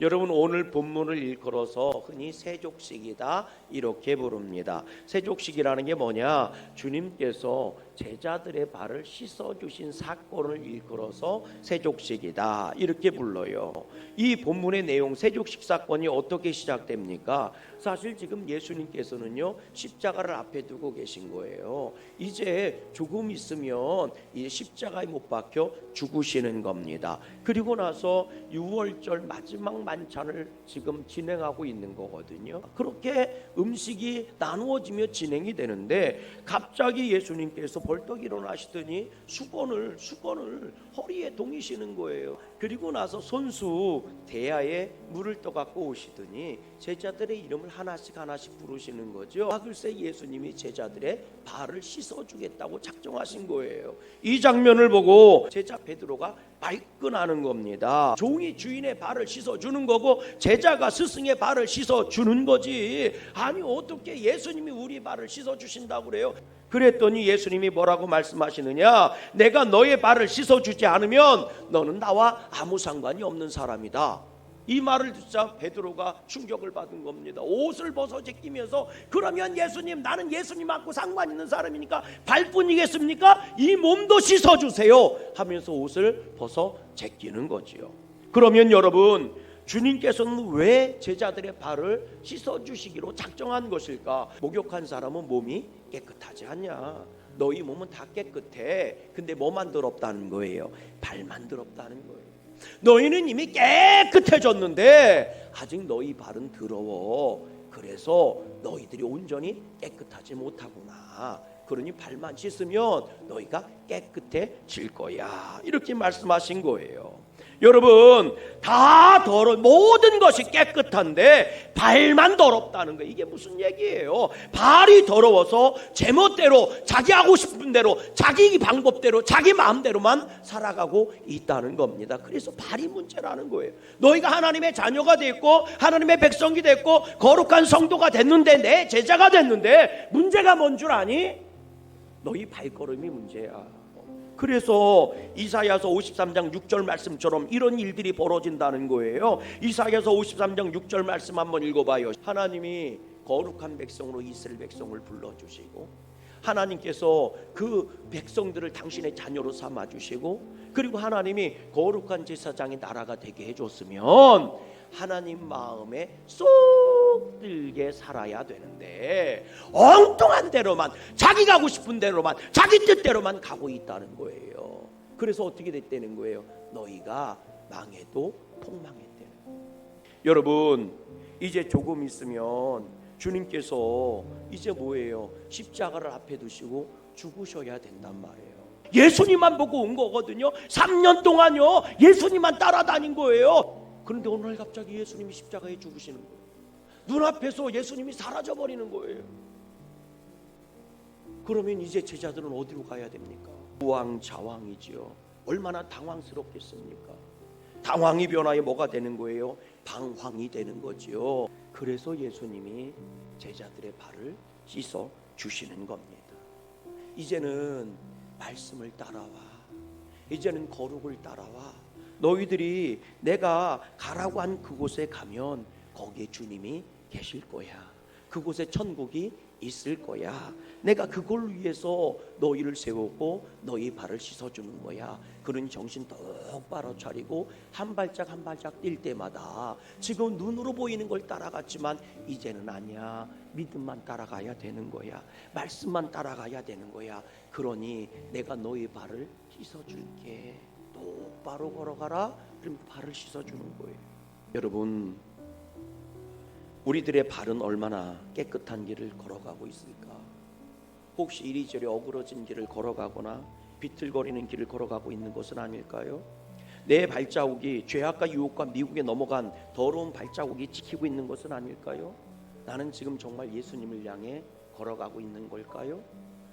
여러분, 오늘 본문을 일컬어서 흔히 세족식이다 이렇게 부릅니다. 세족식이라는 게 뭐냐? 주님께서 제자들의 발을 씻어주신 사건을 일컬어서 세족식이다 이렇게 불러요. 이 본문의 내용, 세족식 사건이 어떻게 시작됩니까? 사실 지금 예수님께서는요, 십자가를 앞에 두고 계신 거예요. 이제 조금 있으면 이 십자가에 못 박혀 죽으시는 겁니다. 그리고 나서 6월절 마지막 만찬을 지금 진행하고 있는 거거든요. 그렇게 음식이 나누어지며 진행이 되는데 갑자기 예수님께서 벌떡 일어나시더니 수건을 허리에 동이시는 거예요. 그리고 나서 손수 대야에 물을 떠갖고 오시더니 제자들의 이름을 하나씩 부르시는 거죠. 글쎄 예수님이 제자들의 발을 씻어주겠다고 작정하신 거예요. 이 장면을 보고 제자 베드로가 발끈하는 겁니다. 종이 주인의 발을 씻어주는 거고 제자가 스승의 발을 씻어주는 거지. 아니 어떻게 예수님이 우리 발을 씻어주신다고 그래요? 그랬더니 예수님이 뭐라고 말씀하시느냐? 내가 너의 발을 씻어주지 않으면 너는 나와 아무 상관이 없는 사람이다. 이 말을 듣자 베드로가 충격을 받은 겁니다. 옷을 벗어 제끼면서 그러면 예수님, 나는 예수님하고 상관 있는 사람이니까 발뿐이겠습니까? 이 몸도 씻어주세요 하면서 옷을 벗어 제끼는 거지요. 그러면 여러분, 주님께서는 왜 제자들의 발을 씻어주시기로 작정한 것일까? 목욕한 사람은 몸이 깨끗하지 않냐? 너희 몸은 다 깨끗해. 근데 뭐만 더럽다는 거예요? 발만 더럽다는 거예요. 너희는 이미 깨끗해졌는데 아직 너희 발은 더러워. 그래서 너희들이 온전히 깨끗하지 못하구나. 그러니 발만 씻으면 너희가 깨끗해질 거야. 이렇게 말씀하신 거예요. 여러분, 다 모든 것이 깨끗한데 발만 더럽다는 거, 이게 무슨 얘기예요? 발이 더러워서 제멋대로 자기 하고 싶은 대로 자기 방법대로 자기 마음대로만 살아가고 있다는 겁니다. 그래서 발이 문제라는 거예요. 너희가 하나님의 자녀가 됐고 하나님의 백성이 됐고 거룩한 성도가 됐는데, 내 제자가 됐는데 문제가 뭔 줄 아니? 너희 발걸음이 문제야. 그래서 이사야서 53장 6절 말씀처럼 이런 일들이 벌어진다는 거예요. 이사야서 53장 6절 말씀 한번 읽어봐요. 하나님이 거룩한 백성으로 이스라엘 백성을 불러주시고 하나님께서 그 백성들을 당신의 자녀로 삼아주시고 그리고 하나님이 거룩한 제사장의 나라가 되게 해줬으면 하나님 마음에 쏙 들게 살아야 되는데 엉뚱한 대로만, 자기 가고 싶은 대로만, 자기 뜻대로만 가고 있다는 거예요. 그래서 어떻게 됐다는 거예요? 너희가 망해도 폭망했다는 거예요. 여러분, 이제 조금 있으면 주님께서 이제 뭐예요? 십자가를 앞에 두시고 죽으셔야 된단 말이에요. 예수님만 보고 온 거거든요. 3년 동안요 예수님만 따라다닌 거예요. 그런데 오늘 갑자기 예수님이 십자가에 죽으시는 거예요. 눈앞에서 예수님이 사라져버리는 거예요. 그러면 이제 제자들은 어디로 가야 됩니까? 우왕좌왕이지요. 얼마나 당황스럽겠습니까? 당황이 변화에 뭐가 되는 거예요? 방황이 되는 거지요. 그래서 예수님이 제자들의 발을 씻어 주시는 겁니다. 이제는 말씀을 따라와. 이제는 거룩을 따라와. 너희들이 내가 가라고 한 그곳에 가면 거기에 주님이 계실 거야. 그곳에 천국이 있을 거야. 내가 그걸 위해서 너희를 세우고 너희 발을 씻어주는 거야. 그런 정신 똑바로 차리고 한 발짝 한 발짝 뛸 때마다 지금 눈으로 보이는 걸 따라갔지만 이제는 아니야. 믿음만 따라가야 되는 거야. 말씀만 따라가야 되는 거야. 그러니 내가 너희 발을 씻어줄게. 똑바로 걸어가라. 그럼 발을 씻어주는 거예요. 여러분, 우리들의 발은 얼마나 깨끗한 길을 걸어가고 있을까? 혹시 이리저리 어그러진 길을 걸어가거나 비틀거리는 길을 걸어가고 있는 것은 아닐까요? 내 발자국이 죄악과 유혹과 미국에 넘어간 더러운 발자국이 지키고 있는 것은 아닐까요? 나는 지금 정말 예수님을 향해 걸어가고 있는 걸까요?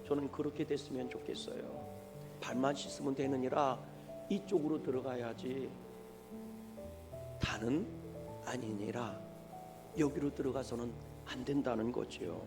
저는 그렇게 됐으면 좋겠어요. 발만 씻으면 되느니라 이쪽으로 들어가야지 다는 아니니라 여기로 들어가서는 안 된다는 거지요.